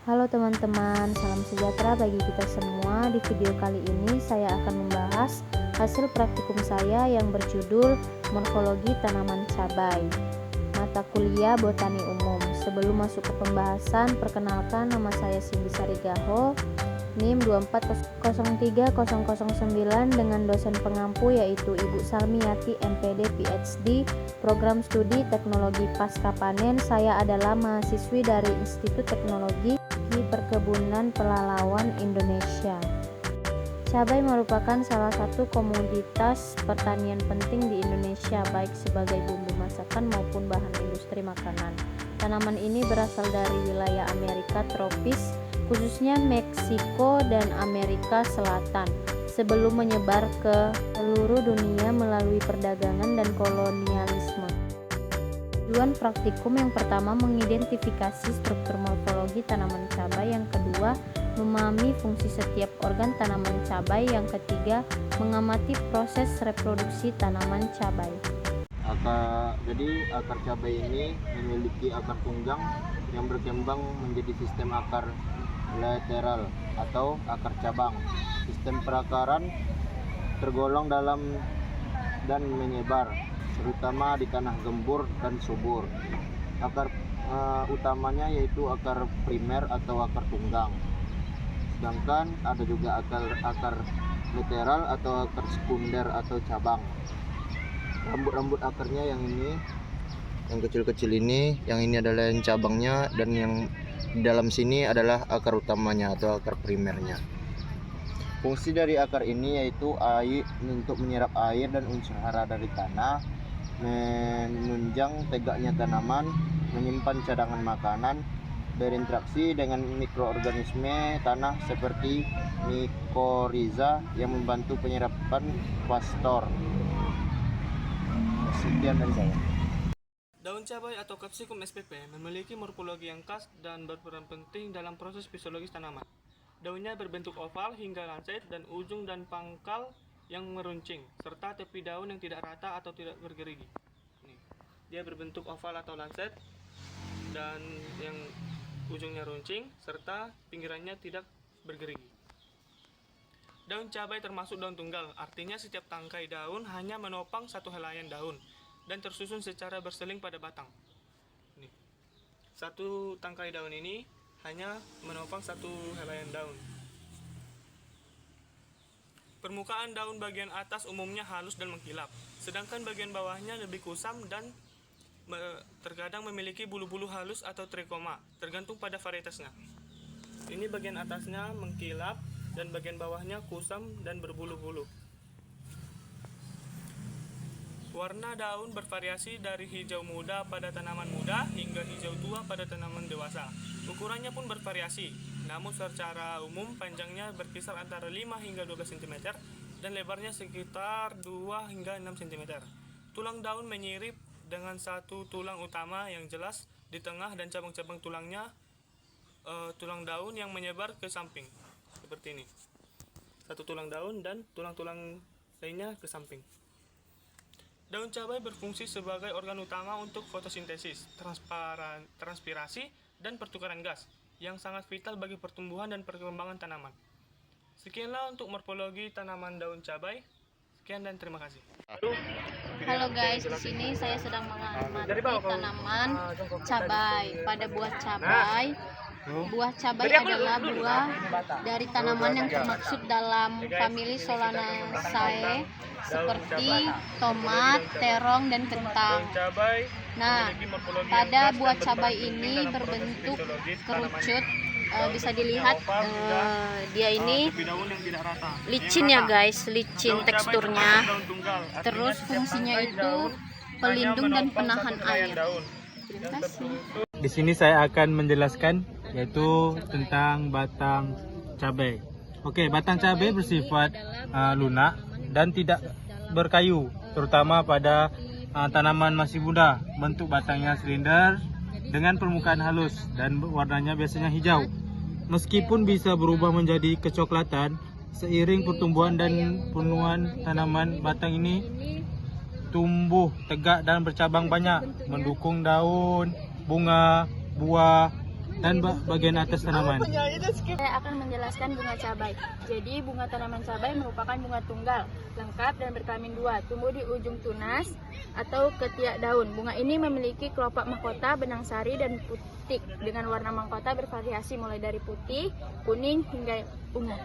Halo teman-teman, salam sejahtera bagi kita semua. Di video kali ini saya akan membahas hasil praktikum saya yang berjudul Morfologi Tanaman Cabai, mata kuliah Botani Umum. Sebelum masuk ke pembahasan, perkenalkan nama saya Cindy Sarigaho, NIM 2403009 dengan dosen pengampu yaitu Ibu Salmiati MPD PhD, Program Studi Teknologi Pasca Panen. Saya adalah mahasiswi dari Institut Teknologi Perkebunan Pelalawan Indonesia. Cabai merupakan salah satu komoditas pertanian penting di Indonesia, baik sebagai bumbu masakan maupun bahan industri makanan. Tanaman ini berasal dari wilayah Amerika tropis, khususnya Meksiko dan Amerika Selatan, sebelum menyebar ke seluruh dunia melalui perdagangan dan kolonialisme. Tujuan praktikum yang pertama mengidentifikasi struktur morfologi tanaman cabai, yang kedua memahami fungsi setiap organ tanaman cabai, yang ketiga mengamati proses reproduksi tanaman cabai. Jadi akar cabai ini memiliki akar tunggang yang berkembang menjadi sistem akar lateral atau akar cabang. Sistem perakaran tergolong dalam dan menyebar, terutama di tanah gembur dan subur. Akar utamanya yaitu akar primer atau akar tunggang. Sedangkan ada juga akar lateral atau akar sekunder atau cabang. Rambut-rambut akarnya yang ini, yang kecil-kecil ini, yang ini adalah yang cabangnya, dan yang di dalam sini adalah akar utamanya atau akar primernya. Fungsi dari akar ini yaitu air, untuk menyerap air dan unsur hara dari tanah, menunjang tegaknya tanaman, menyimpan cadangan makanan, berinteraksi dengan mikroorganisme tanah seperti mikoriza yang membantu penyerapan fosfor. Sekian dari saya. Daun cabai atau Capsicum spp memiliki morfologi yang khas dan berperan penting dalam proses fisiologis tanaman. Daunnya berbentuk oval hingga lancet dan ujung dan pangkal yang meruncing, serta tepi daun yang tidak rata atau tidak bergerigi. Dia berbentuk oval atau lancet dan yang ujungnya runcing serta pinggirannya tidak bergerigi. Daun cabai termasuk daun tunggal, artinya setiap tangkai daun hanya menopang satu helaian daun dan tersusun secara berseling pada batang. Satu tangkai daun ini hanya menopang satu helaian daun. Permukaan daun bagian atas umumnya halus dan mengkilap, sedangkan bagian bawahnya lebih kusam dan terkadang memiliki bulu-bulu halus atau trikoma, tergantung pada varietasnya. Ini bagian atasnya mengkilap dan bagian bawahnya kusam dan berbulu-bulu. Warna daun bervariasi dari hijau muda pada tanaman muda hingga hijau tua pada tanaman dewasa. Ukurannya pun bervariasi, namun secara umum panjangnya berkisar antara 5 hingga 12 cm dan lebarnya sekitar 2 hingga 6 cm. Tulang daun menyirip dengan satu tulang utama yang jelas di tengah dan cabang-cabang tulangnya, tulang daun yang menyebar ke samping seperti ini. Satu tulang daun dan tulang-tulang lainnya ke samping. Daun cabai berfungsi sebagai organ utama untuk fotosintesis, transpirasi, dan pertukaran gas yang sangat vital bagi pertumbuhan dan perkembangan tanaman. Sekianlah untuk morfologi tanaman daun cabai. Sekian dan terima kasih. Halo guys, di sini saya sedang mengamati tanaman cabai. Pada buah cabai adalah buah dari tanaman yang termaksud dalam famili Solanaceae seperti tomat, terong, dan kentang. Nah, pada buah cabai ini berbentuk kerucut. Bisa dilihat dia ini licin ya guys, licin teksturnya. Terus fungsinya itu pelindung dan penahan air. Terima kasih. Di sini saya akan menjelaskan yaitu tentang batang cabai. Oke, batang cabai bersifat lunak dan tidak berkayu, terutama pada tanaman masih muda. Bentuk batangnya silinder dengan permukaan halus dan warnanya biasanya hijau. Meskipun bisa berubah menjadi kecoklatan seiring pertumbuhan dan penuaan tanaman, batang ini tumbuh tegak dan bercabang banyak, mendukung daun, bunga, buah, dan bagian atas tanaman. Saya akan menjelaskan bunga cabai. Jadi bunga tanaman cabai merupakan bunga tunggal, lengkap dan berkelamin dua, tumbuh di ujung tunas atau ketiak daun. Bunga ini memiliki kelopak mahkota, benang sari, dan putik dengan warna mahkota bervariasi mulai dari putih, kuning hingga ungu.